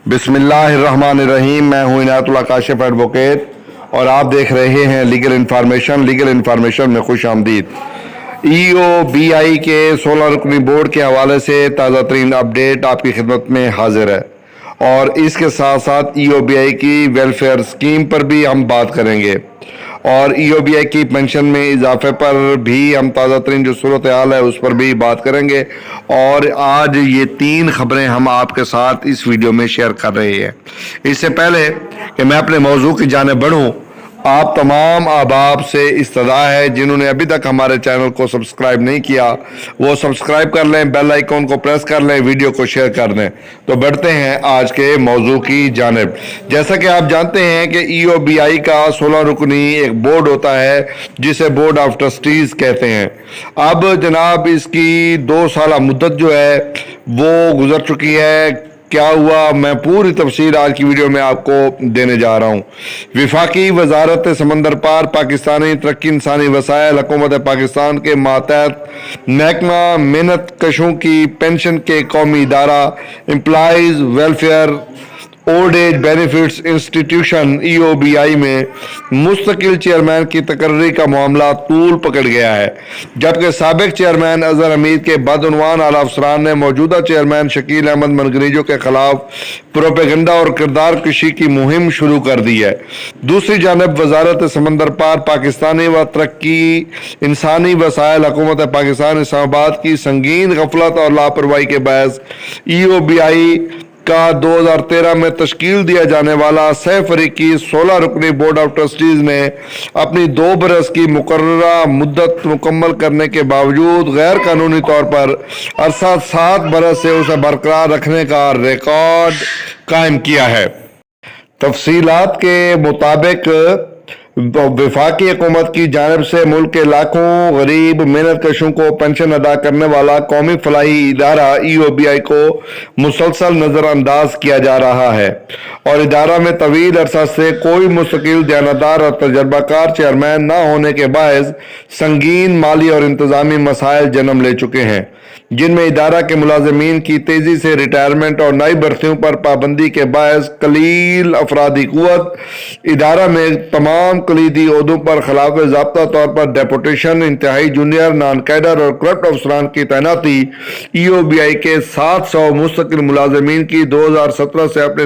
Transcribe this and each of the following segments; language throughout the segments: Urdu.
بسم اللہ الرحمن الرحیم۔ میں ہوں عنایت اللہ کاشف ایڈوکیٹ اور آپ دیکھ رہے ہیں لیگل انفارمیشن میں خوش آمدید۔ ای او بی آئی کے 16 رکنی بورڈ کے حوالے سے تازہ ترین اپڈیٹ آپ کی خدمت میں حاضر ہے، اور اس کے ساتھ ساتھ ای او بی آئی کی ویلفیئر اسکیم پر بھی ہم بات کریں گے، اور ای او بی آئی کی پینشن میں اضافے پر بھی ہم تازہ ترین جو صورتحال ہے اس پر بھی بات کریں گے۔ اور آج یہ 3 خبریں ہم آپ کے ساتھ اس ویڈیو میں شیئر کر رہے ہیں۔ اس سے پہلے کہ میں اپنے موضوع کی جانب بڑھوں، آپ تمام احباب سے استدعا ہے جنہوں نے ابھی تک ہمارے چینل کو سبسکرائب نہیں کیا وہ سبسکرائب کر لیں، بیل آئیکن کو پریس کر لیں، ویڈیو کو شیئر کر دیں۔ تو بڑھتے ہیں آج کے موضوع کی جانب۔ جیسا کہ آپ جانتے ہیں کہ ای او بی آئی کا 16 رکنی ایک بورڈ ہوتا ہے جسے بورڈ آف ٹرسٹیز کہتے ہیں۔ اب جناب اس کی 2 سالہ مدت جو ہے وہ گزر چکی ہے۔ کیا ہوا، میں پوری تفصیل آج کی ویڈیو میں آپ کو دینے جا رہا ہوں۔ وفاقی وزارت سمندر پار پاکستانی ترقی انسانی وسائل حکومت پاکستان کے ماتحت محکمہ محنت کشوں کی پینشن کے قومی ادارہ employees welfare old age benefits institution E O B I میں مستقل چیئرمین کی تقرری کا معاملہ طول پکڑ گیا ہے، جبکہ سابق چیئرمین اظہر حمید کے بدعنوان اعلیٰ افسران نے موجودہ چیئرمین شکیل احمد منگنیجو کے خلاف پروپیگنڈا اور کردار کشی کی مہم شروع کر دی ہے۔ دوسری جانب وزارت سمندر پار پاکستانی و ترقی انسانی وسائل حکومت پاکستان اسلام آباد کی سنگین غفلت اور لاپرواہی کے باعث ای او بی آئی کا 2013 میں تشکیل دیا جانے والا 6 فریقی 16 رکنی بورڈ آف ٹرسٹیز نے اپنی 2 برس کی مقررہ مدت مکمل کرنے کے باوجود غیر قانونی طور پر عرصہ 7 برس سے اسے برقرار رکھنے کا ریکارڈ قائم کیا ہے۔ تفصیلات کے مطابق وفاقی حکومت کی جانب سے ملک کے لاکھوں غریب محنت کشوں کو پینشن ادا کرنے والا قومی فلاحی ادارہ ای او بی آئی کو مسلسل نظر انداز کیا جا رہا ہے، اور ادارہ میں طویل عرصہ سے کوئی مستقل دیانتدار اور تجربہ کار چیئرمین نہ ہونے کے باعث سنگین مالی اور انتظامی مسائل جنم لے چکے ہیں، جن میں ادارہ کے ملازمین کی تیزی سے ریٹائرمنٹ اور نئی بھرتیوں پر پابندی کے باعث قلیل افرادی قوت، ادارہ میں تمام کلیدی عہدوں پر خلاف ضابطہ طور پر ڈیپوٹیشن، انتہائی جونیئر نان کیڈر اور کرپٹ افسران کی تعیناتی، ای او بی آئی کے 700 مستقل ملازمین کی 2017 سے اپنے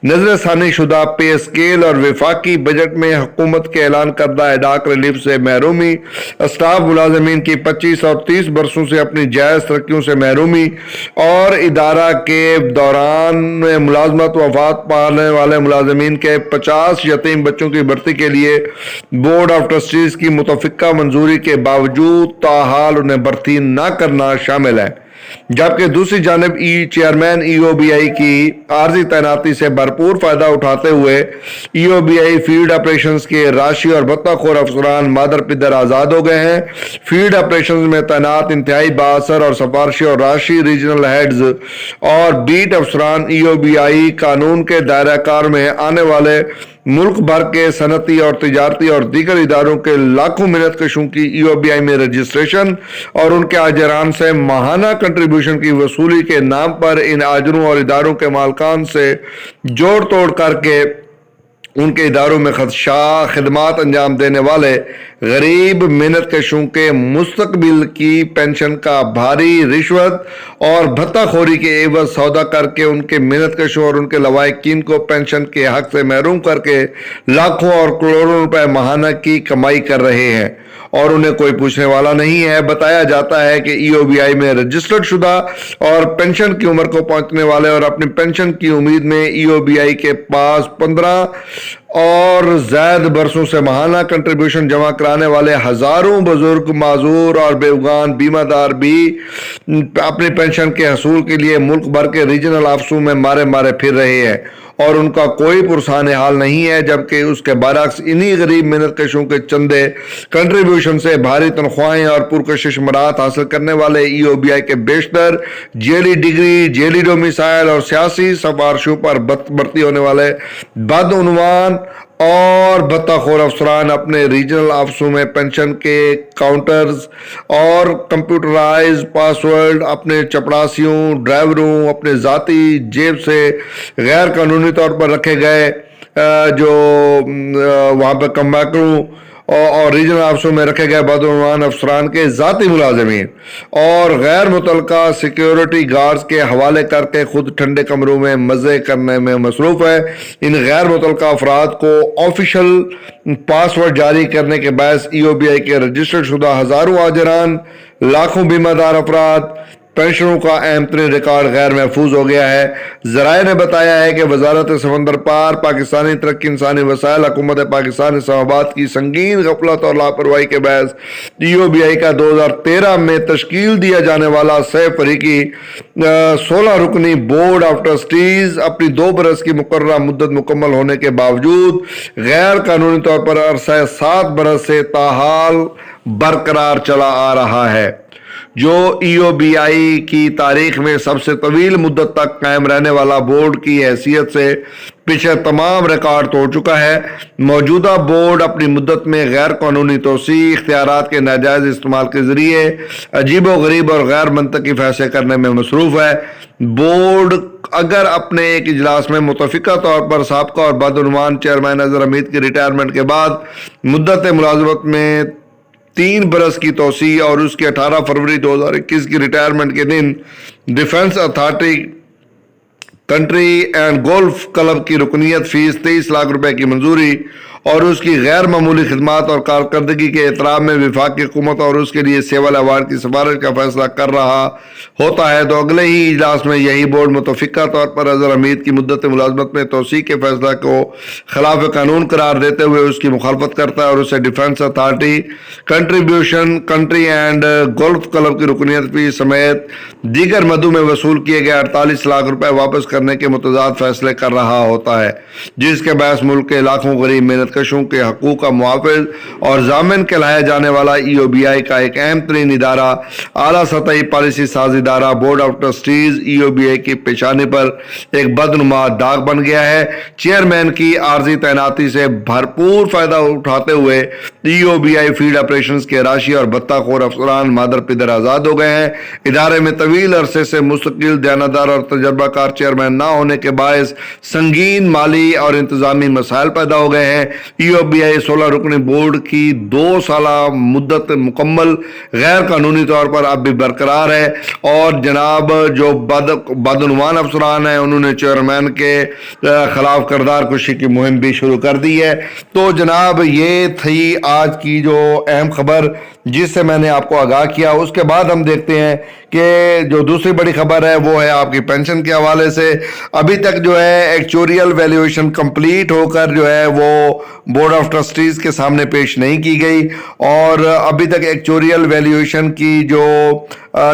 نظر ثانی شدہ پے اسکیل اور وفاقی بجٹ میں حکومت کے اعلان کردہ ایڈاک ریلیف سے محرومی، اسٹاف ملازمین کی 25 اور 30 برسوں سے اپنی جائز ترقیوں سے محرومی، اور ادارہ کے دوران ملازمت وفات پانے والے ملازمین کے 50 یتیم بچوں کی بھرتی کے لیے بورڈ آف ٹرسٹیز کی متفقہ منظوری کے باوجود تاحال انہیں بھرتی نہ کرنا شامل ہے۔ جبکہ دوسری جانب chairman E O B I کی عارضی تعیناتی سے بھرپور فائدہ اٹھاتے ہوئے ای او بی آئی فیلڈ آپریشنز کے راشی اور بھتہ خور افسران مادر پدر آزاد ہو گئے ہیں۔ فیلڈ آپریشنز میں تعینات انتہائی بااثر اور سفارشی اور راشی ریجنل ہیڈز اور بیٹ افسران ای او بی آئی قانون کے دائرہ کار میں آنے والے ملک بھر کے صنعتی اور تجارتی اور دیگر اداروں کے لاکھوں محنت کشوں کی ای او بی آئی میں رجسٹریشن اور ان کے آجران سے ماہانہ کنٹریبیوشن کی وصولی کے نام پر ان آجروں اور اداروں کے مالکان سے جوڑ توڑ کر کے ان کے اداروں میں خدمات انجام دینے والے غریب محنت کشوں کے مستقبل کی پینشن کا بھاری رشوت اور بھتہ خوری کے عوض سودا کر کے ان کے محنت کشوں اور ان کے لواحقین کو پینشن کے حق سے محروم کر کے لاکھوں اور کروڑوں روپے ماہانہ کی کمائی کر رہے ہیں، اور انہیں کوئی پوچھنے والا نہیں ہے۔ بتایا جاتا ہے کہ ای او بی آئی میں رجسٹرڈ شدہ اور پینشن کی عمر کو پہنچنے والے اور اپنی پینشن کی امید میں ای او بی آئی کے پاس 15 اور زائد برسوں سے ماہانہ کنٹریبیوشن جمع کرانے والے ہزاروں بزرگ معذور اور بیوگان بیمہ دار بھی اپنی پینشن کے حصول کے لیے ملک بھر کے ریجنل آفسوں میں مارے پھر رہے ہیں، اور ان کا کوئی پرسان حال نہیں ہے، جبکہ اس کے برعکس انہی غریب محنت کشوں کے چندے کنٹریبیوشن سے بھاری تنخواہیں اور پرکشش مراحت حاصل کرنے والے ای او بی آئی کے بیشتر جیلی ڈگری، جیلی ڈومیسائل اور سیاسی سفارشوں پر بھرتی ہونے والے بدعنوان اور بطخور افسران اپنے ریجنل آفسوں میں پینشن کے کاؤنٹرز اور کمپیوٹرائز پاسورڈ اپنے چپڑاسیوں ڈرائیوروں اپنے ذاتی جیب سے غیر قانونی طور پر رکھے گئے جو وہاں پہ کمبیکروں اور ریجنل آفسوں میں رکھے گئے بدعنوان افسران کے ذاتی ملازمین اور غیر متعلقہ سیکیورٹی گارڈز کے حوالے کر کے خود ٹھنڈے کمروں میں مزے کرنے میں مصروف ہے۔ ان غیر متعلقہ افراد کو آفیشل پاسورڈ جاری کرنے کے باعث ای او بی آئی کے رجسٹرڈ شدہ ہزاروں آجران، لاکھوں بیمہ دار افراد، پینشنوں کا اہم ترین ریکارڈ غیر محفوظ ہو گیا ہے۔ ذرائع نے بتایا ہے کہ وزارت سمندر پار پاکستانی ترقی انسانی وسائل حکومت پاکستان اسلام آباد کی سنگین غفلت اور لاپرواہی کے باعث ای او بی آئی کا 2013 میں تشکیل دیا جانے والا 6 فریقی 16 رکنی بورڈ آف ٹرسٹیز اپنی 2 برس کی مقررہ مدت مکمل ہونے کے باوجود غیر قانونی طور پر عرصہ 7 برس سے تاحال برقرار چلا آ رہا ہے، جو ای او بی آئی کی تاریخ میں سب سے طویل مدت تک قائم رہنے والا بورڈ کی حیثیت سے پچھلے تمام ریکارڈ توڑ چکا ہے۔ موجودہ بورڈ اپنی مدت میں غیر قانونی توسیع، اختیارات کے ناجائز استعمال کے ذریعے عجیب و غریب اور غیر منطقی فیصلے کرنے میں مصروف ہے۔ بورڈ اگر اپنے ایک اجلاس میں متفقہ طور پر سابقہ اور بدعنوان چیئرمین اظہر حمید کی ریٹائرمنٹ کے بعد مدت ملازمت میں 3 برس کی توسیع اور اس کے 18 فروری 2021 کی ریٹائرمنٹ کے دن defence authority country and golf club کی رکنیت فیس 23 لاکھ روپے کی منظوری اور اس کی غیر معمولی خدمات اور کارکردگی کے احترام میں وفاقی حکومت اور اس کے لیے سیول ایوارڈ کی سفارش کا فیصلہ کر رہا ہوتا ہے تو اگلے ہی اجلاس میں یہی بورڈ متفقہ طور پر اظہر حمید کی مدت ملازمت میں توسیع کے فیصلہ کو خلاف قانون قرار دیتے ہوئے اس کی مخالفت کرتا ہے اور اسے defence authority contribution country and golf club کی رکنیت فیس سمیت دیگر مدعو میں وصول کیے گئے 48 لاکھ روپے واپس کرنے کے متضاد فیصلے کر رہا ہوتا ہے، جس کے باعث ملک کے لاکھوں غریب محنت کشوں کے حقوق کا محافظ اور ضامن کہلایا جانے والا ای او بی آئی کا ایک اہم ترین ادارہ، اعلیٰ سطحی پالیسی ساز ادارہ board of trustees E O B I کی پیشانی پر ایک بدنما داغ بن گیا ہے۔ چیئرمین کی عارضی تعیناتی سے بھرپور فائدہ اٹھاتے ہوئے ای او بی آئی فیلڈ آپریشنز کے راشی اور بتہ خور افسران مادر پدر آزاد ہو گئے ہیں۔ ادارے میں طویل عرصے سے مستقل دیانتدار اور تجربہ کار چیئرمین نہ ہونے کے باعث سنگین مالی اور انتظامی مسائل پیدا ہو گئے ہیں۔ ای او بی آئی 16 رکنی بورڈ کی 2 سالہ مدت مکمل غیر قانونی طور پر اب بھی برقرار ہے اور جناب جو بدعنوان افسران ہیں انہوں نے چیئرمین کے خلاف کردار کشی کی مہم بھی شروع کر دی ہے۔ تو جناب یہ تھی آج کی جو اہم خبر جس سے میں نے آپ کو آگاہ کیا۔ اس کے بعد ہم دیکھتے ہیں کہ جو دوسری بڑی خبر ہے وہ ہے آپ کی پینشن کے حوالے سے۔ ابھی تک جو ہے ایکچوریل ویلیویشن کمپلیٹ ہو کر جو ہے وہ بورڈ آف ٹرسٹیز کے سامنے پیش نہیں کی گئی اور ابھی تک ایکچوریل ویلیویشن کی جو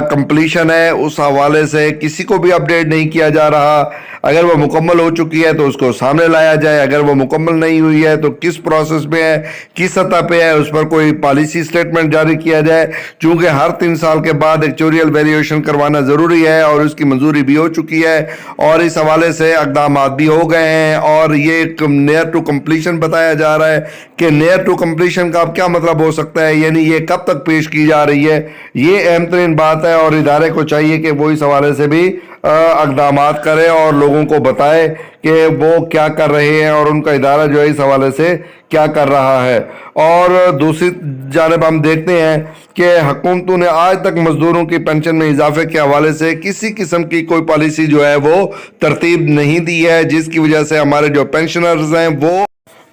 کمپلیشن ہے اس حوالے سے کسی کو بھی اپڈیٹ نہیں کیا جا رہا۔ اگر وہ مکمل ہو چکی ہے تو اس کو سامنے لایا جائے، اگر وہ مکمل نہیں ہوئی ہے تو کس پروسیس میں ہے، کس سطح پہ ہے، اس پر کوئی پالیسی سٹیٹمنٹ جاری کیا جائے، چونکہ ہر 3 سال کے بعد ایکچوریل ویلیویشن کروانا ضروری ہے اور اس کی منظوری بھی ہو چکی ہے اور اس حوالے سے اقدامات بھی ہو گئے ہیں اور یہ نیئر ٹو کمپلیشن بتایا جا رہا ہے کہ نیئر ٹو کمپلیشن کا اب کیا مطلب ہو سکتا ہے، یعنی یہ کب تک پیش کی جا رہی ہے، یہ اہم ترین بات ہے اور ادارے کو چاہیے کہ وہ اس حوالے سے بھی اقدامات کرے اور لوگوں کو بتائے کہ وہ کیا کر رہے ہیں اور ان کا ادارہ جو ہے اس حوالے سے کیا کر رہا ہے۔ اور دوسری جانب ہم دیکھتے ہیں کہ حکومتوں نے آج تک مزدوروں کی پینشن میں اضافے کے حوالے سے کسی قسم کی کوئی پالیسی جو ہے وہ ترتیب نہیں دی ہے، جس کی وجہ سے ہمارے جو پینشنرز ہیں وہ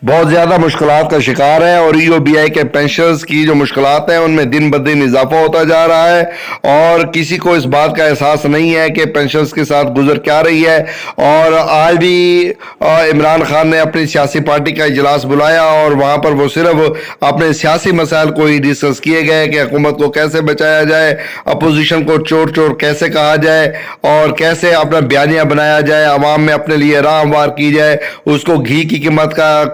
بہت زیادہ مشکلات کا شکار ہیں اور ای او بی آئی کے پینشنرز کی جو مشکلات ہیں ان میں دن بدن اضافہ ہوتا جا رہا ہے اور کسی کو اس بات کا احساس نہیں ہے کہ پینشنرز کے ساتھ گزر کیا رہی ہے۔ اور آج بھی عمران خان نے اپنی سیاسی پارٹی کا اجلاس بلایا اور وہاں پر وہ صرف اپنے سیاسی مسائل کو ہی ڈسکس کیے گئے کہ حکومت کو کیسے بچایا جائے، اپوزیشن کو چور چور کیسے کہا جائے اور کیسے اپنا بیانیہ بنایا جائے، عوام میں اپنے لیے راہ ہموار کی جائے، اس کو گھی کی قیمت کا